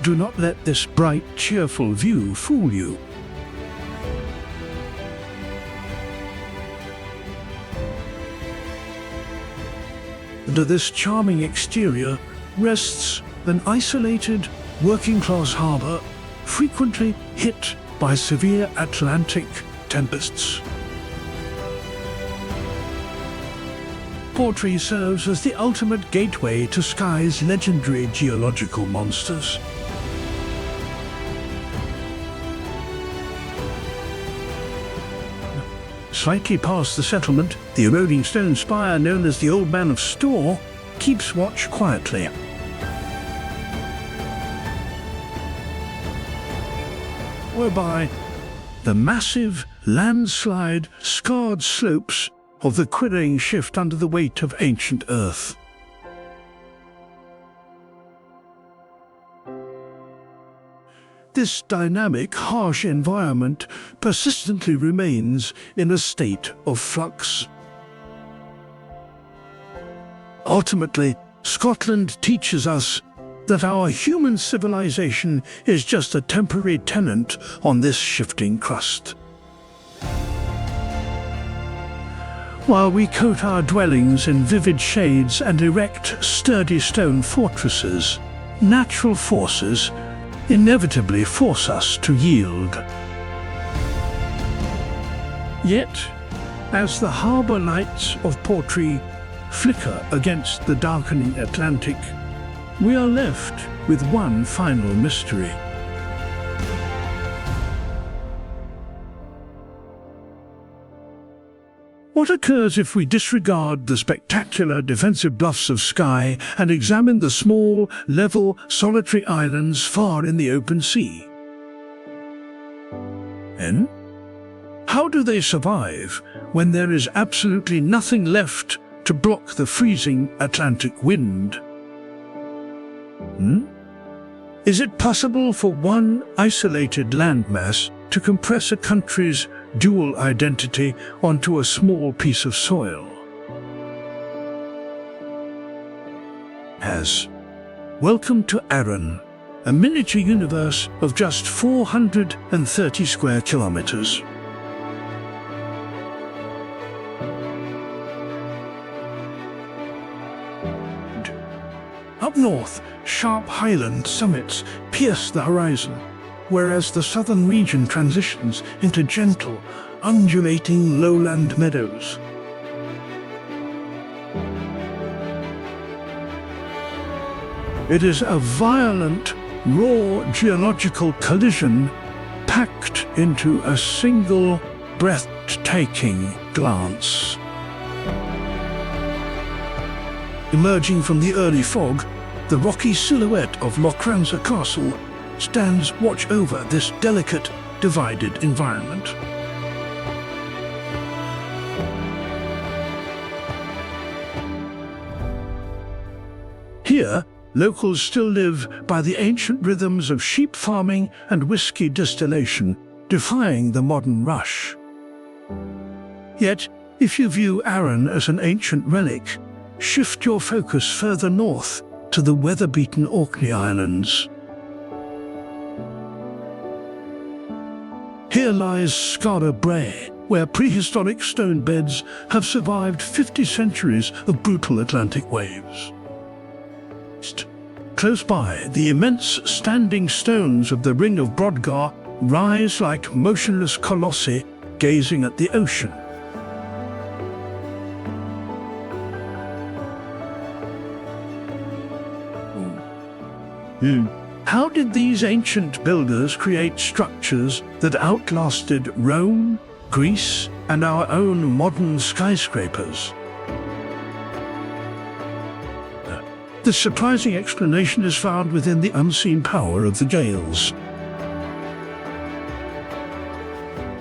Do not let this bright, cheerful view fool you. Under this charming exterior rests an isolated, working-class harbour, frequently hit by severe Atlantic tempests. Portree serves as the ultimate gateway to Skye's legendary geological monsters. Slightly past the settlement, the eroding stone spire known as the Old Man of Storr keeps watch quietly. Whereby the massive, landslide-scarred slopes of the Quiraing shift under the weight of ancient earth. This dynamic, harsh environment persistently remains in a state of flux. Ultimately, Scotland teaches us that our human civilization is just a temporary tenant on this shifting crust. While we coat our dwellings in vivid shades and erect sturdy stone fortresses, natural forces inevitably force us to yield. Yet, as the harbour lights of Portree flicker against the darkening Atlantic, we are left with one final mystery. What occurs if we disregard the spectacular defensive bluffs of Skye and examine the small, level, solitary islands far in the open sea? And how do they survive when there is absolutely nothing left to block the freezing Atlantic wind? Is it possible for one isolated landmass to compress a country's dual identity onto a small piece of soil? Welcome to Arran, a miniature universe of just 430 square kilometers. Up north, sharp highland summits pierce the horizon, whereas the southern region transitions into gentle, undulating lowland meadows. It is a violent, raw geological collision packed into a single, breathtaking glance. Emerging from the early fog, the rocky silhouette of Loch Lomond Castle stands watch over this delicate, divided environment. Here, locals still live by the ancient rhythms of sheep farming and whiskey distillation, defying the modern rush. Yet, if you view Arran as an ancient relic, shift your focus further north to the weather-beaten Orkney Islands. Here lies Skara Brae, where prehistoric stone beds have survived 50 centuries of brutal Atlantic waves. Close by, the immense standing stones of the Ring of Brodgar rise like motionless colossi gazing at the ocean. How did these ancient builders create structures that outlasted Rome, Greece, and our own modern skyscrapers? The surprising explanation is found within the unseen power of the gales.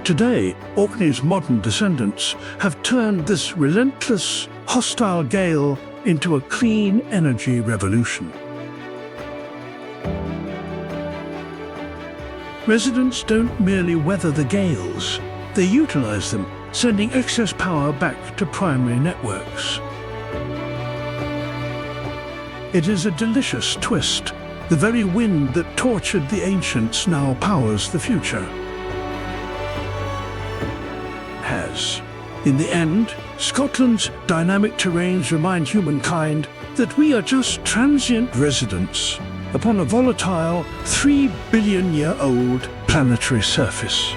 Today, Orkney's modern descendants have turned this relentless, hostile gale into a clean energy revolution. Residents don't merely weather the gales, they utilize them, sending excess power back to primary networks. It is a delicious twist. The very wind that tortured the ancients now powers the future. In the end, Scotland's dynamic terrains remind humankind that we are just transient residents upon a volatile 3 billion-year-old planetary surface.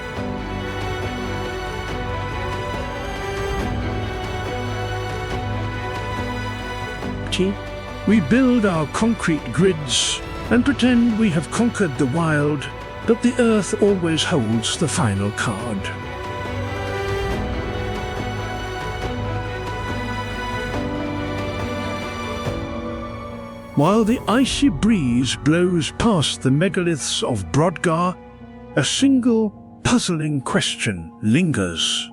We build our concrete grids and pretend we have conquered the wild, but the earth always holds the final card. While the icy breeze blows past the megaliths of Brodgar, a single puzzling question lingers.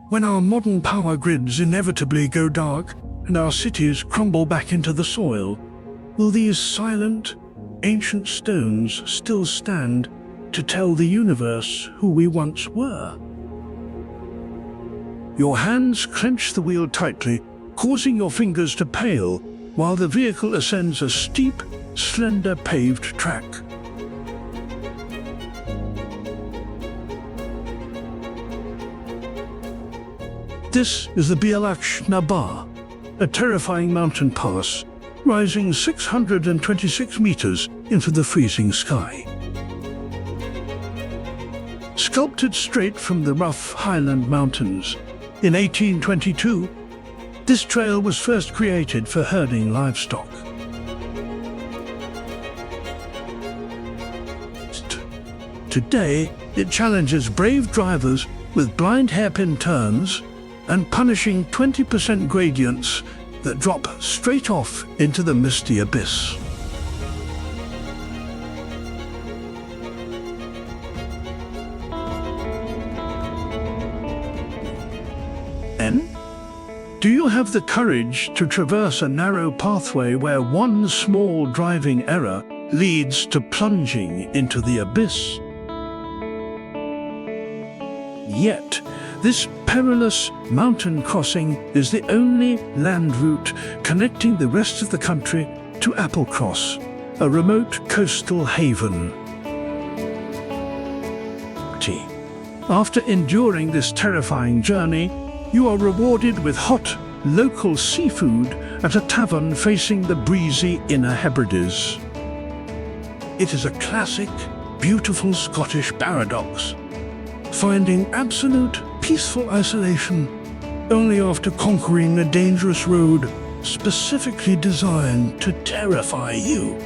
When our modern power grids inevitably go dark and our cities crumble back into the soil, will these silent, ancient stones still stand to tell the universe who we once were? Your hands clench the wheel tightly, causing your fingers to pale, while the vehicle ascends a steep, slender paved track. This is the Loch Ness, a terrifying mountain pass, rising 626 meters into the freezing sky. Sculpted straight from the rough Highland mountains, in 1822, this trail was first created for herding livestock. Today, it challenges brave drivers with blind hairpin turns and punishing 20% gradients that drop straight off into the misty abyss. Do you have the courage to traverse a narrow pathway where one small driving error leads to plunging into the abyss? Yet, this perilous mountain crossing is the only land route connecting the rest of the country to Applecross, a remote coastal haven. After enduring this terrifying journey, you are rewarded with hot, local seafood at a tavern facing the breezy Inner Hebrides. It is a classic, beautiful Scottish paradox, finding absolute, peaceful isolation only after conquering a dangerous road specifically designed to terrify you.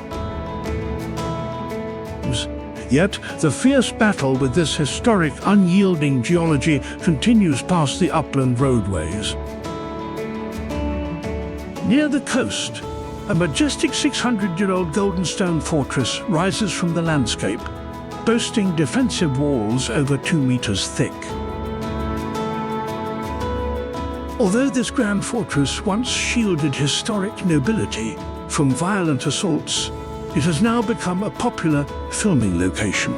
Yet, the fierce battle with this historic, unyielding geology continues past the upland roadways. Near the coast, a majestic 600-year-old golden stone fortress rises from the landscape, boasting defensive walls over 2 meters thick. Although this grand fortress once shielded historic nobility from violent assaults, it has now become a popular filming location.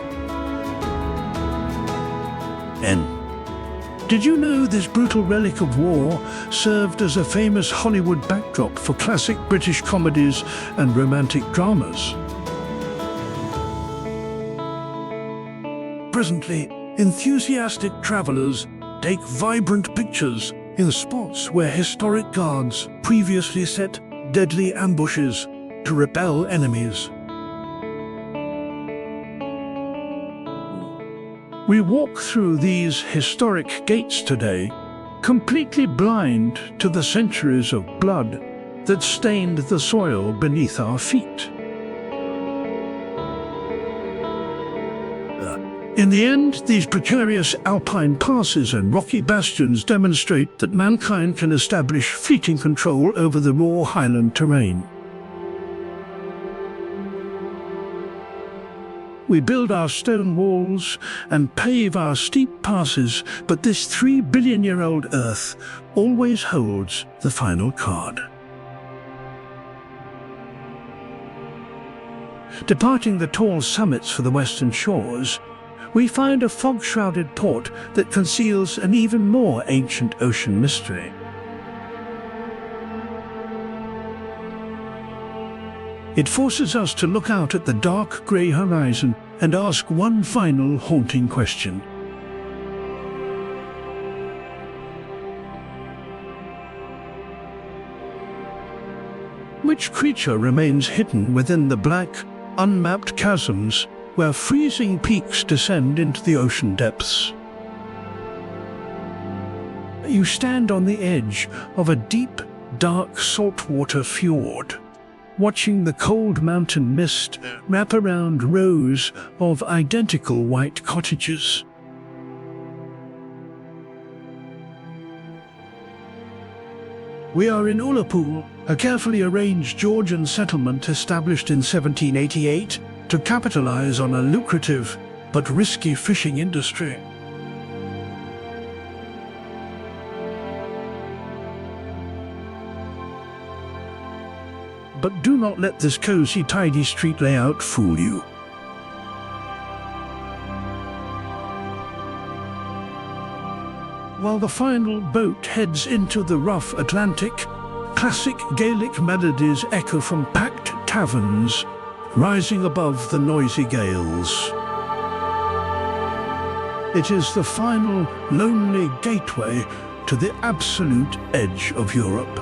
Did you know this brutal relic of war served as a famous Hollywood backdrop for classic British comedies and romantic dramas? Presently, enthusiastic travelers take vibrant pictures in spots where historic guards previously set deadly ambushes to repel enemies. We walk through these historic gates today, completely blind to the centuries of blood that stained the soil beneath our feet. In the end, these precarious alpine passes and rocky bastions demonstrate that mankind can establish fleeting control over the raw highland terrain. We build our stone walls and pave our steep passes, but this 3 billion-year-old Earth always holds the final card. Departing the tall summits for the western shores, we find a fog-shrouded port that conceals an even more ancient ocean mystery. It forces us to look out at the dark grey horizon and ask one final haunting question. Which creature remains hidden within the black, unmapped chasms where freezing peaks descend into the ocean depths? You stand on the edge of a deep, dark saltwater fjord, watching the cold mountain mist wrap around rows of identical white cottages. We are in Ullapool, a carefully arranged Georgian settlement established in 1788 to capitalize on a lucrative but risky fishing industry. But do not let this cozy, tidy street layout fool you. While the final boat heads into the rough Atlantic, classic Gaelic melodies echo from packed taverns, rising above the noisy gales. It is the final, lonely gateway to the absolute edge of Europe.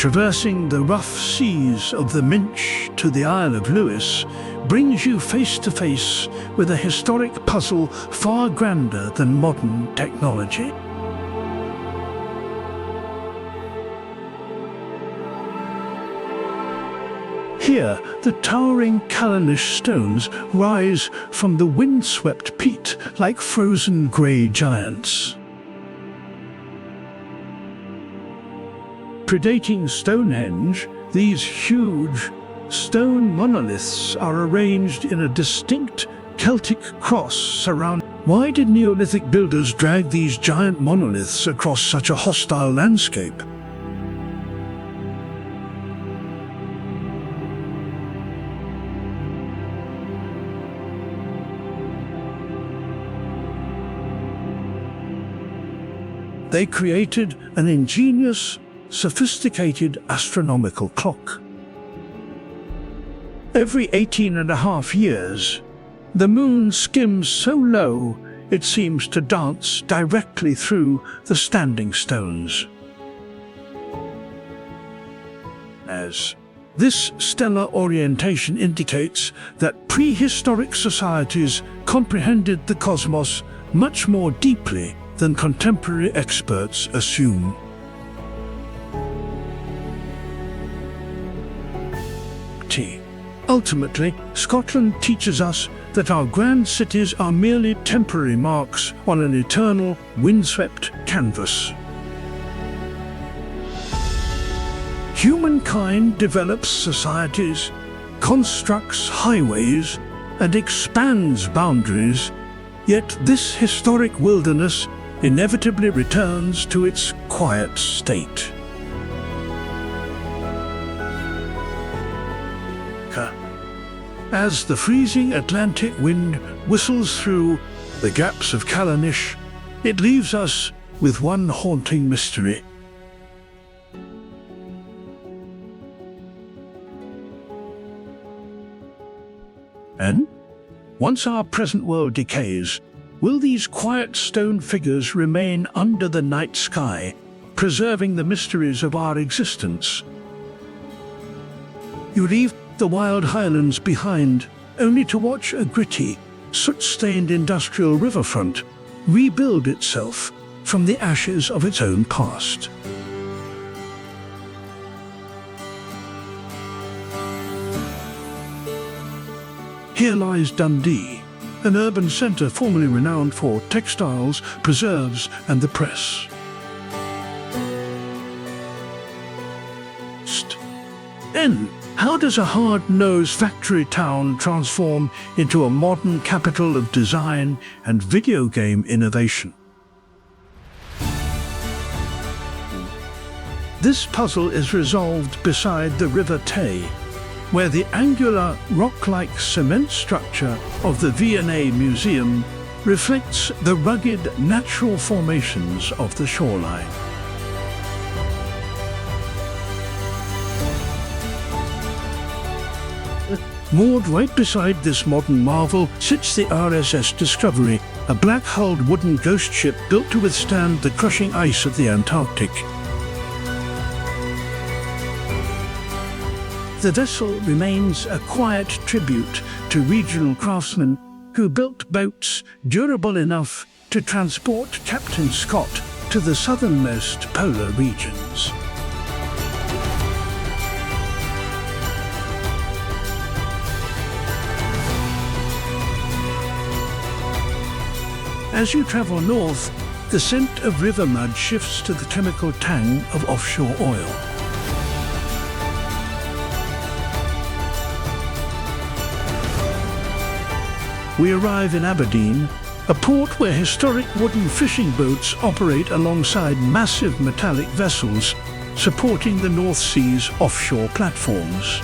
Traversing the rough seas of the Minch to the Isle of Lewis brings you face to face with a historic puzzle far grander than modern technology. Here, the towering Callanish stones rise from the windswept peat like frozen grey giants. Predating Stonehenge, these huge stone monoliths are arranged in a distinct Celtic cross surrounding. Why did Neolithic builders drag these giant monoliths across such a hostile landscape? They created an ingenious, sophisticated astronomical clock. Every 18.5 years, the moon skims so low it seems to dance directly through the standing stones. As this stellar orientation indicates that prehistoric societies comprehended the cosmos much more deeply than contemporary experts assume. Ultimately, Scotland teaches us that our grand cities are merely temporary marks on an eternal, windswept canvas. Humankind develops societies, constructs highways, and expands boundaries, yet this historic wilderness inevitably returns to its quiet state. As the freezing Atlantic wind whistles through the gaps of Callanish, it leaves us with one haunting mystery. And once our present world decays, will these quiet stone figures remain under the night sky, preserving the mysteries of our existence? You leave the wild Highlands behind, only to watch a gritty, soot-stained industrial riverfront rebuild itself from the ashes of its own past. Here lies Dundee, an urban centre formerly renowned for textiles, preserves, and the press. Then, how does a hard-nosed factory town transform into a modern capital of design and video game innovation? This puzzle is resolved beside the River Tay, where the angular, rock-like cement structure of the V&A Museum reflects the rugged natural formations of the shoreline. Moored right beside this modern marvel sits the RSS Discovery, a black-hulled wooden ghost ship built to withstand the crushing ice of the Antarctic. The vessel remains a quiet tribute to regional craftsmen who built boats durable enough to transport Captain Scott to the southernmost polar regions. As you travel north, the scent of river mud shifts to the chemical tang of offshore oil. We arrive in Aberdeen, a port where historic wooden fishing boats operate alongside massive metallic vessels supporting the North Sea's offshore platforms.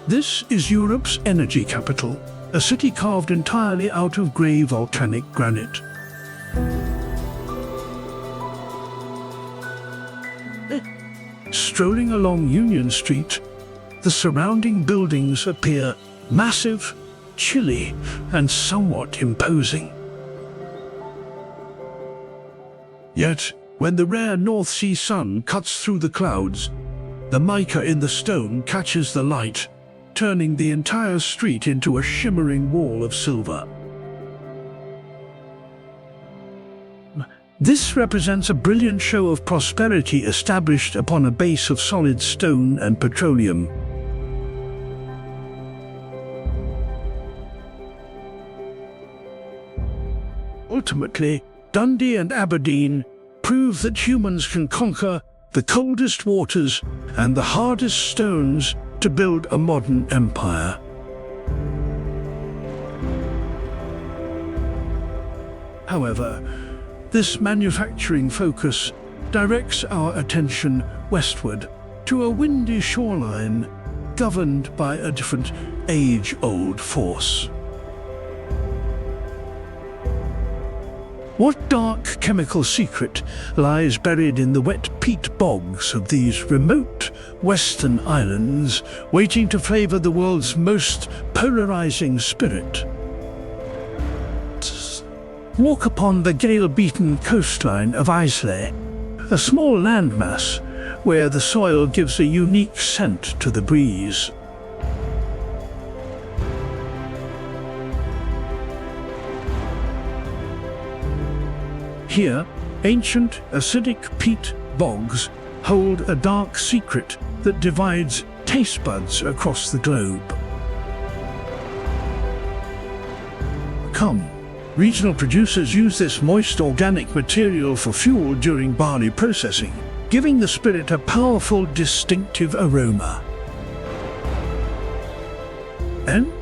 This is Europe's energy capital, a city carved entirely out of grey volcanic granite. Strolling along Union Street, the surrounding buildings appear massive, chilly, and somewhat imposing. Yet, when the rare North Sea sun cuts through the clouds, the mica in the stone catches the light, turning the entire street into a shimmering wall of silver. This represents a brilliant show of prosperity established upon a base of solid stone and petroleum. Ultimately, Dundee and Aberdeen prove that humans can conquer the coldest waters and the hardest stones to build a modern empire. However, this manufacturing focus directs our attention westward to a windy shoreline governed by a different age-old force. What dark chemical secret lies buried in the wet peat bogs of these remote western islands, waiting to flavour the world's most polarising spirit? Walk upon the gale-beaten coastline of Islay, a small landmass where the soil gives a unique scent to the breeze. Here, ancient acidic peat bogs hold a dark secret that divides taste buds across the globe. Come, regional producers use this moist organic material for fuel during barley processing, giving the spirit a powerful, distinctive aroma. And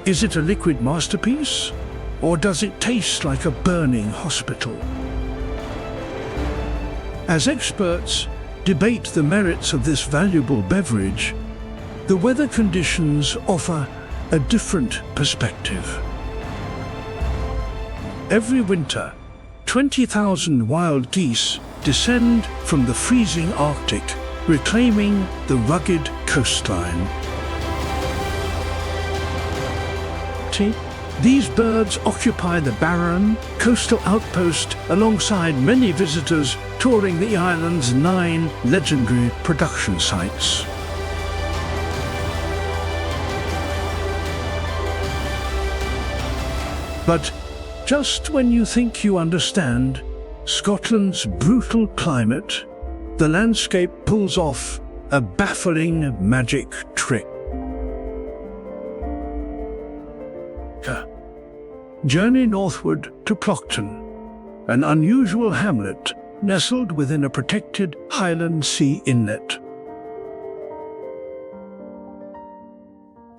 is it a liquid masterpiece? Or does it taste like a burning hospital? As experts debate the merits of this valuable beverage, the weather conditions offer a different perspective. Every winter, 20,000 wild geese descend from the freezing Arctic, reclaiming the rugged coastline. These birds occupy the barren, coastal outpost alongside many visitors touring the island's 9 legendary production sites. But just when you think you understand Scotland's brutal climate, the landscape pulls off a baffling magic trick. Journey northward to Ploughton, an unusual hamlet nestled within a protected Highland sea inlet.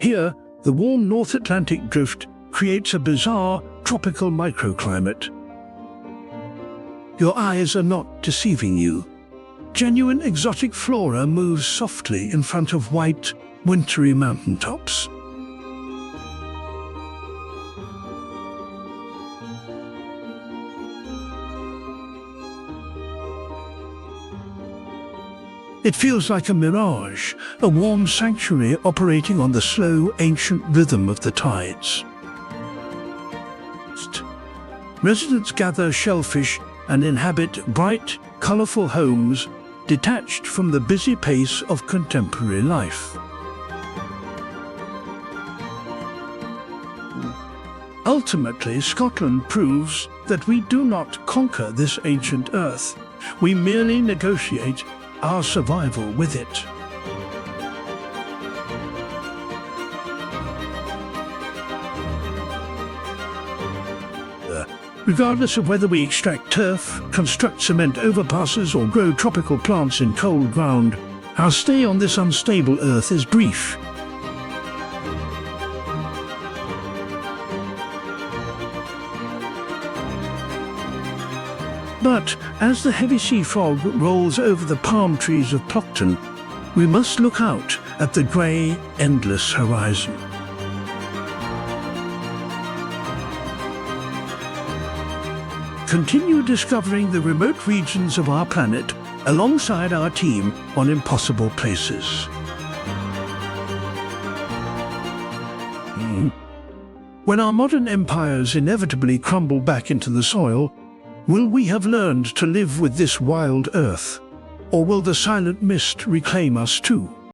Here, the warm North Atlantic drift creates a bizarre tropical microclimate. Your eyes are not deceiving you. Genuine exotic flora moves softly in front of white, wintry mountaintops. It feels like a mirage, a warm sanctuary operating on the slow, ancient rhythm of the tides. Residents gather shellfish and inhabit bright, colourful homes detached from the busy pace of contemporary life. Ultimately, Scotland proves that we do not conquer this ancient earth. We merely negotiate our survival with it. Regardless of whether we extract turf, construct cement overpasses, or grow tropical plants in cold ground, our stay on this unstable earth is brief. But as the heavy sea fog rolls over the palm trees of Plockton, we must look out at the grey, endless horizon. Continue discovering the remote regions of our planet alongside our team on Impossible Places. When our modern empires inevitably crumble back into the soil, will we have learned to live with this wild earth? Or will the silent mist reclaim us too?